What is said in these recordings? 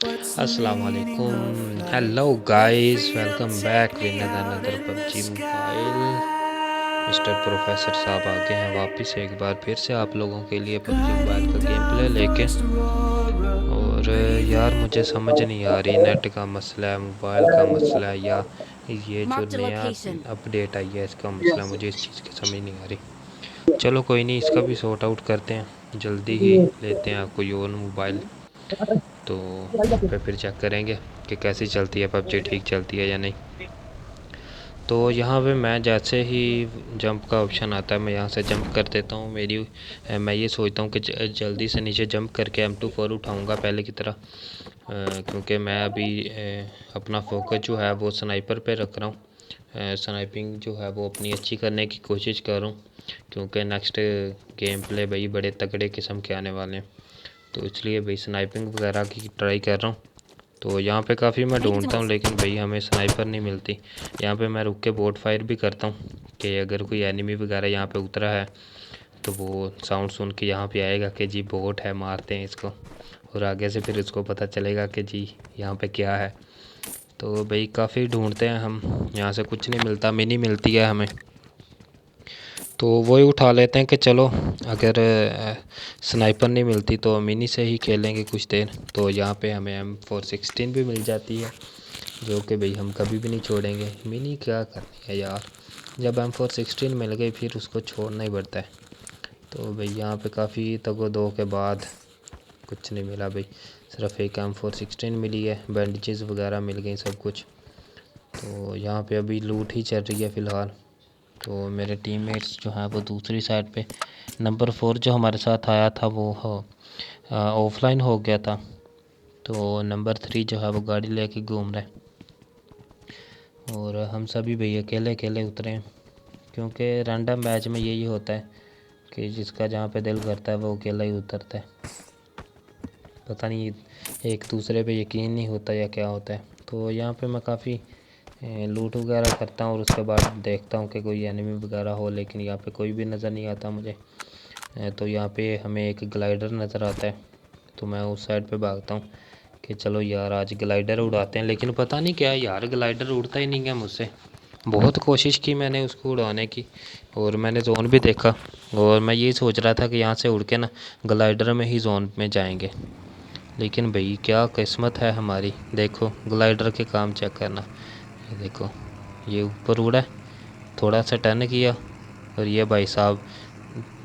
अस्सलाम वालेकुम। Hello guys, welcome back with another PUBG mobile. Mister professor साहब आ गए हैं वापस एक बार फिर से आप लोगों के लिए पबजी मोबाइल का गेम प्ले लेके। और यार मुझे समझ नहीं आ रही, नेट का मसला है, मोबाइल का मसला है, या ये जो Marked a नया location. अपडेट आई है इसका मसला है। मुझे इस चीज़ की समझ नहीं आ रही। चलो कोई नहीं, इसका भी सॉर्ट आउट करते हैं, जल्दी ही लेते हैं कोई और मोबाइल। तो यहाँ पे फिर चेक करेंगे कि कैसी चलती है पबजी, ठीक चलती है या नहीं। तो यहाँ पे मैं जैसे ही जंप का ऑप्शन आता है मैं यहाँ से जंप कर देता हूँ। मैं ये सोचता हूँ कि जल्दी से नीचे जंप करके M24 उठाऊँगा पहले की तरह, क्योंकि मैं अभी अपना फोकस जो है वो स्नाइपर पे रख रहा हूँ। स्नाइपिंग जो है वो अपनी अच्छी करने की कोशिश कर रहा हूँ, क्योंकि नेक्स्ट गेम प्ले भाई बड़े तगड़े किस्म के आने वाले हैं। तो इसलिए भाई स्नाइपिंग वगैरह की ट्राई कर रहा हूँ। तो यहाँ पे काफ़ी मैं Marked a ढूंढता हूँ, लेकिन भाई हमें स्नाइपर नहीं मिलती। यहाँ पे मैं रुक के बोट फायर भी करता हूँ कि अगर कोई एनिमी वगैरह यहाँ पे उतरा है तो वो साउंड सुन के यहाँ पे आएगा कि जी बोट है, मारते हैं इसको। और आगे से फिर इसको पता चलेगा कि जी यहाँ पे क्या है। तो भाई काफ़ी ढूंढते हैं हम, यहाँ से कुछ नहीं मिलता, मिनी मिलती है हमें। तो वही उठा लेते हैं कि चलो अगर स्नाइपर नहीं मिलती तो मिनी से ही खेलेंगे कुछ देर। तो यहाँ पे हमें M416 भी मिल जाती है, जो कि भाई हम कभी भी नहीं छोड़ेंगे। मिनी क्या करनी है यार, जब M416 मिल गई फिर उसको छोड़ना ही पड़ता है। तो भाई यहाँ पे काफ़ी तगो दो के बाद कुछ नहीं मिला भाई, सिर्फ एक M416 मिली है, बैंडेजेस वगैरह मिल गई, सब कुछ। तो यहाँ पे अभी लूट ही चल रही है फ़िलहाल। तो मेरे टीममेट्स जो हैं वो दूसरी साइड पे, नंबर 4 जो हमारे साथ आया था वो ऑफलाइन हो गया था। तो नंबर 3 जो है वो गाड़ी लेके घूम रहा है, और हम सभी भाई अकेले अकेले उतरे हैं, क्योंकि रैंडम मैच में यही होता है कि जिसका जहाँ पे दिल करता है वो अकेला ही उतरता है। पता नहीं एक दूसरे पे यकीन नहीं होता या क्या होता है। तो यहाँ पे मैं काफ़ी लूट वगैरह करता हूँ और उसके बाद देखता हूँ कि कोई एनिमी वगैरह हो, लेकिन यहाँ पे कोई भी नज़र नहीं आता मुझे। तो यहाँ पे हमें एक ग्लाइडर नज़र आता है, तो मैं उस साइड पे भागता हूँ कि चलो यार आज ग्लाइडर उड़ाते हैं। लेकिन पता नहीं क्या यार, ग्लाइडर उड़ता ही नहीं है मुझसे। बहुत कोशिश की मैंने उसको उड़ाने की, और मैंने जोन भी देखा, और मैं ये सोच रहा था कि यहाँ से उड़ के ना ग्लाइडर में ही जोन में जाएंगे। लेकिन भाई क्या किस्मत है हमारी, देखो ग्लाइडर के काम चेक करना। ये देखो, ये ऊपर उड़ा है, थोड़ा सा टर्न किया, और ये भाई साहब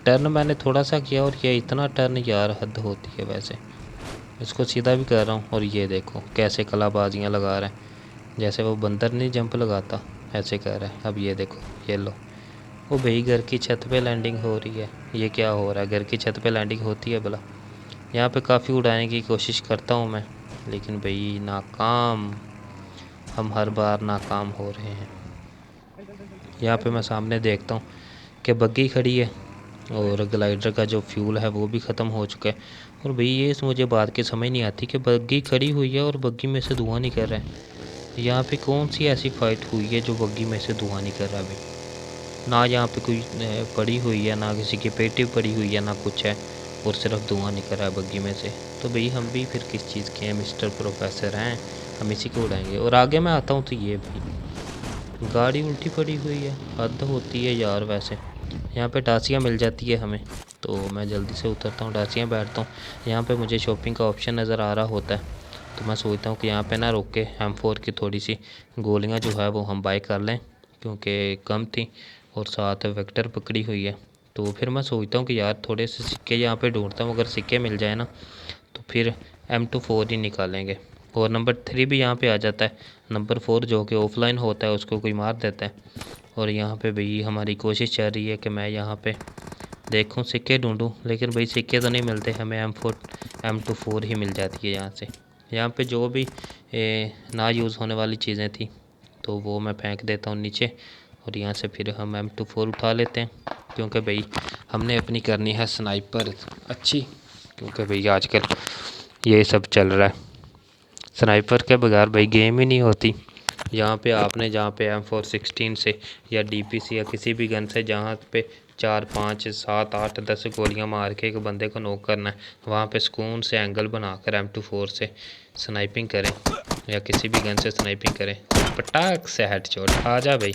टर्न मैंने थोड़ा सा किया और ये इतना टर्न, यार हद होती है वैसे। इसको सीधा भी कर रहा हूँ और ये देखो कैसे कलाबाजियाँ लगा रहे हैं, जैसे वो बंदर नहीं जंप लगाता ऐसे कर रहा है। अब ये देखो, ये लो, वो भाई घर की छत पे लैंडिंग हो रही है। ये क्या हो रहा है, घर की छत पे लैंडिंग होती है भला? यहाँ पे काफ़ी उड़ाने की कोशिश करता हूँ मैं, लेकिन भाई नाकाम, हम हर बार नाकाम हो रहे हैं। यहाँ पे मैं सामने देखता हूँ कि बग्गी खड़ी है, और ग्लाइडर का जो फ्यूल है वो भी ख़त्म हो चुका है। और भाई ये मुझे बात की समझ नहीं आती कि बग्गी खड़ी हुई है और बग्गी में से धुआं नहीं कर रहा है। यहाँ पे कौन सी ऐसी फ़ाइट हुई है जो बग्गी में से धुआं नहीं कर रहा भाई? ना यहाँ पे कोई पड़ी हुई है, ना किसी की पेटी पड़ी हुई है, ना कुछ है, और सिर्फ धुआं निकल रहा है बग्गी में से। तो भाई हम भी फिर किस चीज़ के हैं, मिस्टर प्रोफेसर हैं, हम इसी को उड़ाएंगे। और आगे मैं आता हूँ तो ये भाई गाड़ी उल्टी पड़ी हुई है, हद होती है यार वैसे। यहाँ पे डासियाँ मिल जाती है हमें, तो मैं जल्दी से उतरता हूँ, डासियाँ बैठता हूँ। यहाँ पे मुझे शॉपिंग का ऑप्शन नज़र आ रहा होता है, तो मैं सोचता हूँ कि यहाँ पे ना रोक के M4 की थोड़ी सी गोलियाँ जो है वो हम बाय कर लें, क्योंकि कम थी और साथ वेक्टर पकड़ी हुई है। तो फिर मैं सोचता हूँ कि यार थोड़े से सिक्के यहाँ पे ढूंढता हूँ, अगर सिक्के मिल जाए ना तो फिर M24 ही निकालेंगे। और नंबर 3 भी यहाँ पे आ जाता है, नंबर 4 जो कि ऑफलाइन होता है उसको कोई मार देता है। और यहाँ पे भाई हमारी कोशिश चल रही है कि मैं यहाँ पे देखूँ सिक्के ढूंढूँ, लेकिन भाई सिक्के तो नहीं मिलते हमें, M24 ही मिल जाती है यहाँ से। यहाँ पे जो भी ना यूज़ होने वाली चीज़ें थी तो वो मैं फेंक देता हूँ नीचे, और यहाँ से फिर हम M24 उठा लेते हैं, क्योंकि भाई हमने अपनी करनी है स्नाइपर अच्छी, क्योंकि भाई आजकल ये सब चल रहा है। स्नाइपर के बगैर भाई गेम ही नहीं होती। यहाँ पे आपने जहाँ पे M416 से या DPC या किसी भी गन से जहाँ पे 4 5 7 8 10 गोलियाँ मार के एक बंदे को नॉक करना है, वहाँ पे सुकून से एंगल बनाकर M24 से स्नाइपिंग करें या किसी भी गन से स्नाइपिंग करें, पटाख से हेडशॉट। आ जा भाई,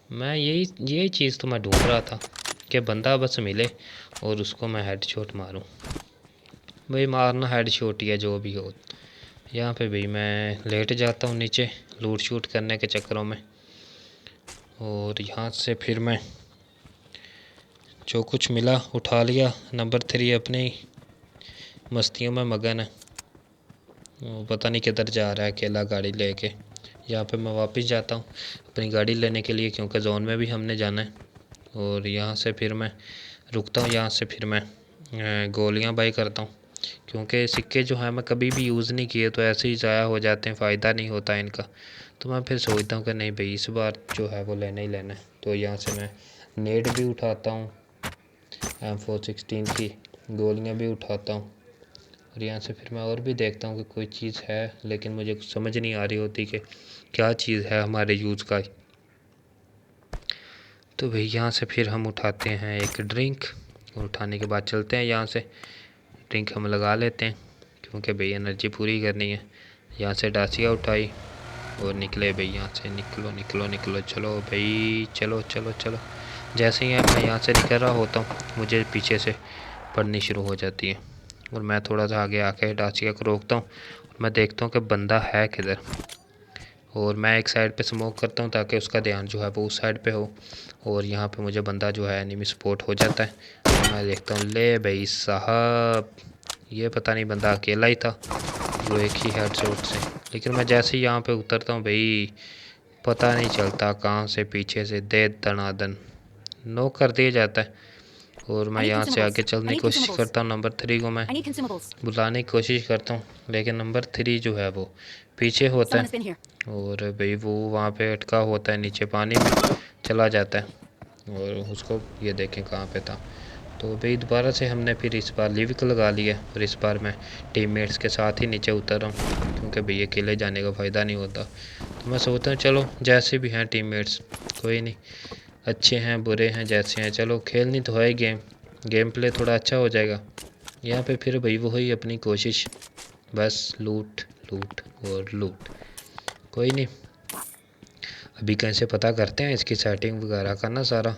मैं यही चीज़ तो मैं ढूंढ रहा था कि बंदा बस मिले और उसको मैं हेडशॉट मारूं। भाई मारना हेडशॉट या जो भी हो। यहाँ पे भाई मैं लेट जाता हूँ नीचे लूट शूट करने के चक्करों में, और यहाँ से फिर मैं जो कुछ मिला उठा लिया। नंबर 3 अपनी मस्तियों में मगन है, वो पता नहीं किधर जा रहा है अकेला गाड़ी लेके। यहाँ पे मैं वापस जाता हूँ अपनी गाड़ी लेने के लिए, क्योंकि जोन में भी हमने जाना है। और यहाँ से फिर मैं रुकता हूँ, यहाँ से फिर मैं गोलियाँ बाई करता हूँ, क्योंकि सिक्के जो हैं मैं कभी भी यूज़ नहीं किए तो ऐसे ही ज़ाया हो जाते हैं, फ़ायदा नहीं होता इनका। तो मैं फिर सोचता हूँ कि नहीं भाई इस बार जो है वो लेना ही लेना है। तो यहाँ से मैं नेट भी उठाता हूँ, M416 की गोलियाँ भी उठाता हूँ, और यहाँ से फिर मैं और भी देखता हूँ कि कोई चीज़ है, लेकिन मुझे कुछ समझ नहीं आ रही होती कि क्या चीज़ है हमारे यूज़ का। तो भाई यहाँ से फिर हम उठाते हैं एक ड्रिंक, और उठाने के बाद चलते हैं यहाँ से। ड्रिंक हम लगा लेते हैं क्योंकि भाई एनर्जी पूरी करनी है। यहाँ से डासिया उठाई और निकले भाई यहाँ से। निकलो निकलो निकलो, चलो भाई चलो चलो चलो। जैसे ही मैं यहाँ से निकल रहा होता हूँ मुझे पीछे से पड़नी शुरू हो जाती है, और मैं थोड़ा सा आगे आके डासिया को रोकता हूँ और मैं देखता हूँ कि बंदा है किधर, और मैं एक साइड पे स्मोक करता हूँ ताकि उसका ध्यान जो है वो उस साइड पे हो। और यहाँ पे मुझे बंदा जो है एनिमी स्पॉट हो जाता है, और मैं देखता हूँ ले भाई साहब, ये पता नहीं बंदा अकेला ही था जो एक ही हेडशॉट से। लेकिन मैं जैसे ही यहाँ पे उतरता हूँ भाई पता नहीं चलता कहाँ से पीछे से दे दनादन नॉक कर दिया जाता है। और मैं यहाँ से आगे चलने की कोशिश करता हूँ। नंबर 3 को मैं बुलाने की कोशिश करता हूँ, लेकिन नंबर 3 जो है वो पीछे होता है, और भाई वो वहाँ पे अटका होता है, नीचे पानी में चला जाता है। और उसको ये देखें कहाँ पे था। तो भाई दोबारा से हमने फिर इस बार लिविक लगा लिया, और इस बार मैं टीममेट्स के साथ ही नीचे उतर रहा हूँ, क्योंकि भाई अकेले जाने का फ़ायदा नहीं होता। तो मैं सोचता हूँ चलो जैसे भी हैं टीममेट्स कोई नहीं, अच्छे हैं बुरे हैं जैसे हैं, चलो खेलनी तो है गेम, गेम प्ले थोड़ा अच्छा हो जाएगा। यहाँ पे फिर भाई वही अपनी कोशिश, बस लूट लूट और लूट। कोई नहीं, अभी कैसे पता करते हैं इसकी सेटिंग वगैरह का ना, सारा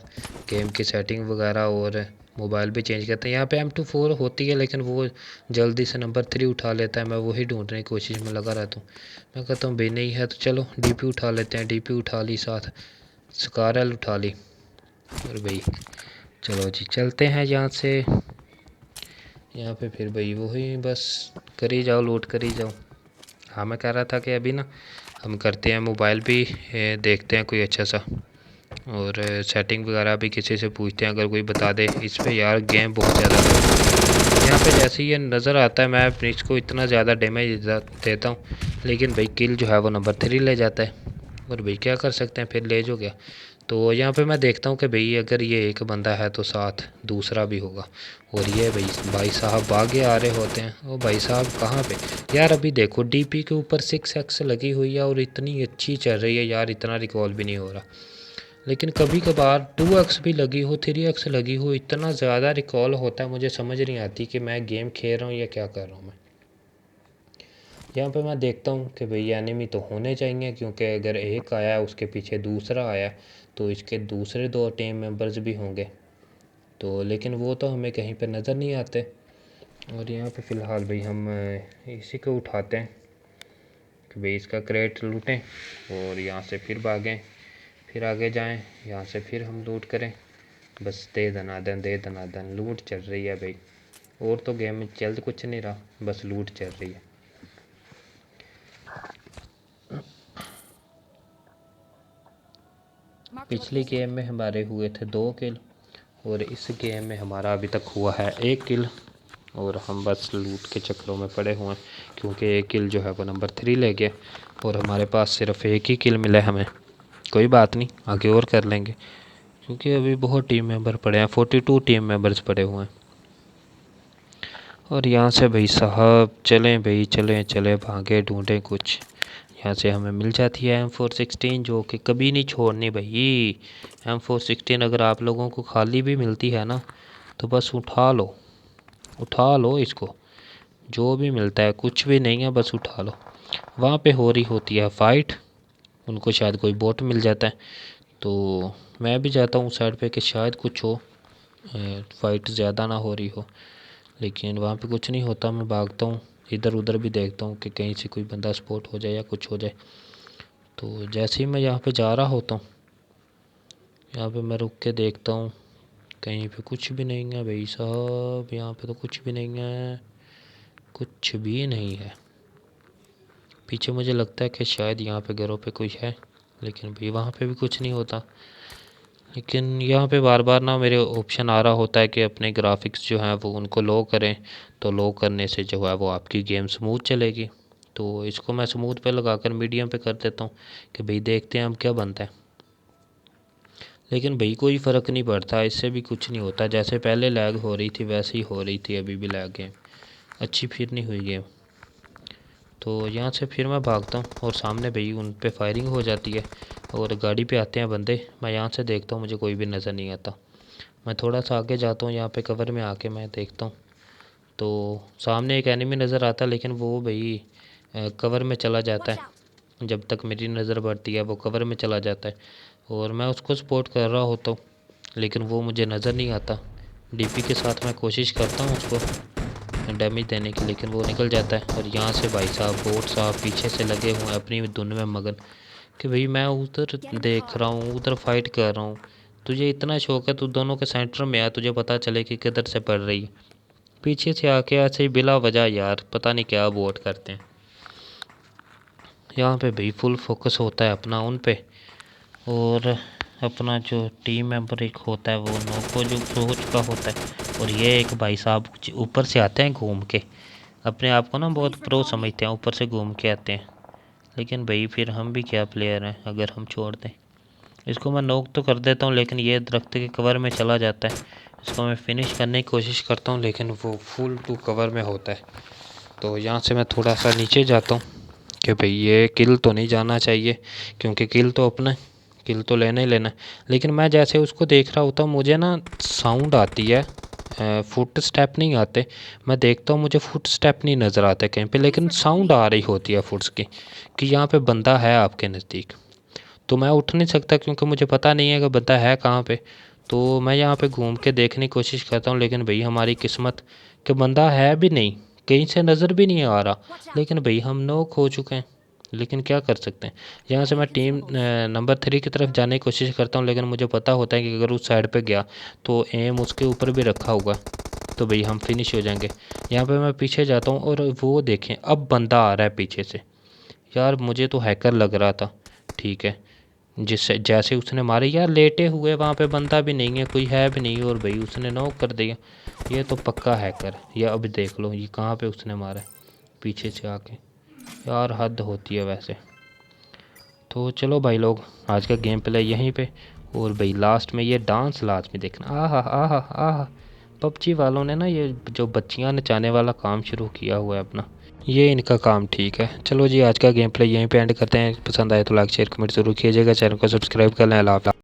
गेम की सेटिंग वगैरह, और मोबाइल भी चेंज करते हैं। यहाँ पे M24 होती है लेकिन वो जल्दी से नंबर 3 उठा लेता है, मैं वही ढूंढने की कोशिश में लगा रहता हूँ। मैं कहता हूँ भाई नहीं है तो चलो DP उठा लेते हैं। DP उठा ली, साथ स्कारल उठा ली, और भाई चलो जी चलते हैं यहाँ से। यहाँ पे फिर भाई वही बस करी जाओ, लूट करी जाओ। हाँ मैं कह रहा था कि अभी ना हम करते हैं मोबाइल भी देखते हैं कोई अच्छा सा, और सेटिंग वगैरह भी किसी से पूछते हैं अगर कोई बता दे इस पे। यार गेम बहुत ज़्यादा यहाँ पे जैसे ही ये नज़र आता है मैं इसको इतना ज़्यादा डैमेज देता हूँ, लेकिन भाई किल जो है वो नंबर 3 ले जाता है, और भाई क्या कर सकते हैं, फिर ले जो गया। तो यहाँ पे मैं देखता हूँ कि भाई अगर ये एक बंदा है तो साथ दूसरा भी होगा, और ये भाई साहब आगे आ रहे होते हैं। ओ भाई साहब कहाँ पे यार, अभी देखो DP के ऊपर 6x लगी हुई है और इतनी अच्छी चल रही है यार, इतना रिकॉल भी नहीं हो रहा। लेकिन कभी कभार 2x भी लगी हो, 3x लगी हो, इतना ज़्यादा रिकॉल होता है, मुझे समझ नहीं आती कि मैं गेम खेल रहा हूँ या क्या कर रहा हूँ मैं। यहाँ पे मैं देखता हूँ कि भाई एनिमी तो होने चाहिए, क्योंकि अगर एक आया उसके पीछे दूसरा आया तो इसके दूसरे 2 टीम मेंबर्स भी होंगे। तो लेकिन वो तो हमें कहीं पे नज़र नहीं आते। और यहाँ पे फ़िलहाल भाई हम इसी को उठाते हैं कि भाई इसका क्रेट लूटें, और यहाँ से फिर भागें, फिर आगे जाएं, यहाँ से फिर हम लूट करें। बस दे दनादन लूट चल रही है भाई, और तो गेम में चल कुछ नहीं रहा, बस लूट चल रही है। पिछली गेम में हमारे हुए थे 2 किल, और इस गेम में हमारा अभी तक हुआ है 1 किल, और हम बस लूट के चक्करों में पड़े हुए हैं, क्योंकि 1 किल जो है वो नंबर 3 ले गया, और हमारे पास सिर्फ 1 ही किल मिला है हमें। कोई बात नहीं, आगे और कर लेंगे, क्योंकि अभी बहुत टीम मेंबर पड़े हैं, 42 टीम मेंबर्स पड़े हुए हैं। और यहाँ से भाई साहब चलें भाई चलें चलें, भागे ढूंढें कुछ। यहाँ से हमें मिल जाती है M416, जो कि कभी नहीं छोड़नी भाई। M416 अगर आप लोगों को खाली भी मिलती है ना तो बस उठा लो इसको, जो भी मिलता है, कुछ भी नहीं है बस उठा लो। वहाँ पे हो रही होती है फ़ाइट, उनको शायद कोई बोट मिल जाता है, तो मैं भी जाता हूँ साइड पे कि शायद कुछ हो, फ़ाइट ज़्यादा ना हो रही हो, लेकिन वहाँ पे कुछ नहीं होता। मैं भागता हूँ, इधर उधर भी देखता हूँ कि कहीं से कोई बंदा स्पॉट हो जाए या कुछ हो जाए। तो जैसे ही मैं यहाँ पे जा रहा होता हूँ, यहाँ पे मैं रुक के देखता हूँ, कहीं पे कुछ भी नहीं है भाई साहब, यहाँ पे तो कुछ भी नहीं है, कुछ भी नहीं है। पीछे मुझे लगता है कि शायद यहाँ पे घरों पे कोई है, लेकिन भाई वहाँ पे भी कुछ नहीं होता। लेकिन यहाँ पे बार बार ना मेरे ऑप्शन आ रहा होता है कि अपने ग्राफिक्स जो हैं वो उनको लो करें, तो लो करने से जो है वो आपकी गेम स्मूथ चलेगी। तो इसको मैं स्मूथ पे लगाकर मीडियम पे कर देता हूँ कि भाई देखते हैं हम क्या बनता है। लेकिन भाई कोई फ़र्क नहीं पड़ता, इससे भी कुछ नहीं होता। जैसे पहले लैग हो रही थी वैसे ही हो रही थी अभी भी लैग, गेम अच्छी फिर नहीं हुई गेम। तो यहाँ से फिर मैं भागता हूँ और सामने भाई उन पे फायरिंग हो जाती है और गाड़ी पे आते हैं बंदे। मैं यहाँ से देखता हूँ, मुझे कोई भी नज़र नहीं आता। मैं थोड़ा सा आगे जाता हूँ, यहाँ पे कवर में आके मैं देखता हूँ, तो सामने एक एनिमी नज़र आता है, लेकिन वो भाई कवर में चला जाता है। जब तक मेरी नज़र बढ़ती है वो कवर में चला जाता है और मैं उसको सपोर्ट कर रहा होता हूँ, लेकिन वो मुझे नज़र नहीं आता। डीपी के साथ मैं कोशिश करता हूँ उसको डैमेज देने की, लेकिन वो निकल जाता है। और यहाँ से भाई साहब बोट साहब पीछे से लगे हुए हैं अपनी धुन में मगन कि भाई मैं उधर देख रहा हूँ, उधर फाइट कर रहा हूँ, तुझे इतना शौक है, तू दोनों के सेंटर में आ, तुझे पता चले कि किधर से पड़ रही है। पीछे से आके ऐसे ही बिला वजह यार पता नहीं क्या बोट करते हैं। यहाँ पे भाई फुल फोकस होता है अपना उन पे, और अपना जो टीम मेंबर एक होता है वो नोको जो हो चुका होता है। और ये एक भाई साहब ऊपर से आते हैं घूम के, अपने आप को ना बहुत प्रो समझते हैं, ऊपर से घूम के आते हैं। लेकिन भाई फिर हम भी क्या प्लेयर हैं अगर हम छोड़ दें। इसको मैं नोक तो कर देता हूँ, लेकिन ये दरख्त के कवर में चला जाता है। इसको मैं फिनिश करने की कोशिश करता हूँ, लेकिन वो फुल टू कवर में होता है। तो यहाँ से मैं थोड़ा सा नीचे जाता हूँ कि भाई ये किल तो नहीं जाना चाहिए, क्योंकि किल तो अपना है, किल तो लेना ही लेना है। लेकिन मैं जैसे उसको देख रहा होता हूँ, मुझे ना साउंड आती है, फुट स्टेप नहीं आते। मैं देखता हूँ मुझे फुट स्टेप नहीं नज़र आते कहीं पे, लेकिन साउंड आ रही होती है फुट्स की कि यहाँ पे बंदा है आपके नज़दीक। तो मैं उठ नहीं सकता क्योंकि मुझे पता नहीं है कि बंदा है कहाँ पे। तो मैं यहाँ पे घूम के देखने की कोशिश करता हूँ, लेकिन भाई हमारी किस्मत कि बंदा है भी नहीं, कहीं से नज़र भी नहीं आ रहा। लेकिन भाई हम नॉक हो चुके हैं, लेकिन क्या कर सकते हैं। यहाँ से मैं टीम नंबर 3 की तरफ जाने की कोशिश करता हूँ, लेकिन मुझे पता होता है कि अगर उस साइड पे गया तो एम उसके ऊपर भी रखा होगा, तो भाई हम फिनिश हो जाएंगे। यहाँ पे मैं पीछे जाता हूँ और वो देखें अब बंदा आ रहा है पीछे से। यार मुझे तो हैकर लग रहा था, ठीक है, जिससे जैसे उसने मारे यार लेटे हुए वहाँ पे बंदा भी नहीं है, कोई है भी नहीं, और भाई उसने नॉक कर दिया। ये तो पक्का हैकर। या अब देख लो ये कहाँ पे उसने मारा है, पीछे से आके। यार हद होती है वैसे। तो चलो भाई लोग, आज का गेम प्ले यहीं पे। और भाई लास्ट में ये डांस लाजमी देखना, आहा आहा आहा। पबजी वालों ने ना ये जो बच्चियां नचाने वाला काम शुरू किया हुआ है अपना, ये इनका काम ठीक है। चलो जी आज का गेम प्ले यहीं पे एंड करते हैं। पसंद आए तो लाइक शेयर कमेंट जरूर कीजिएगा, चैनल को सब्सक्राइब कर लें। अल्लाह हाफ़िज़।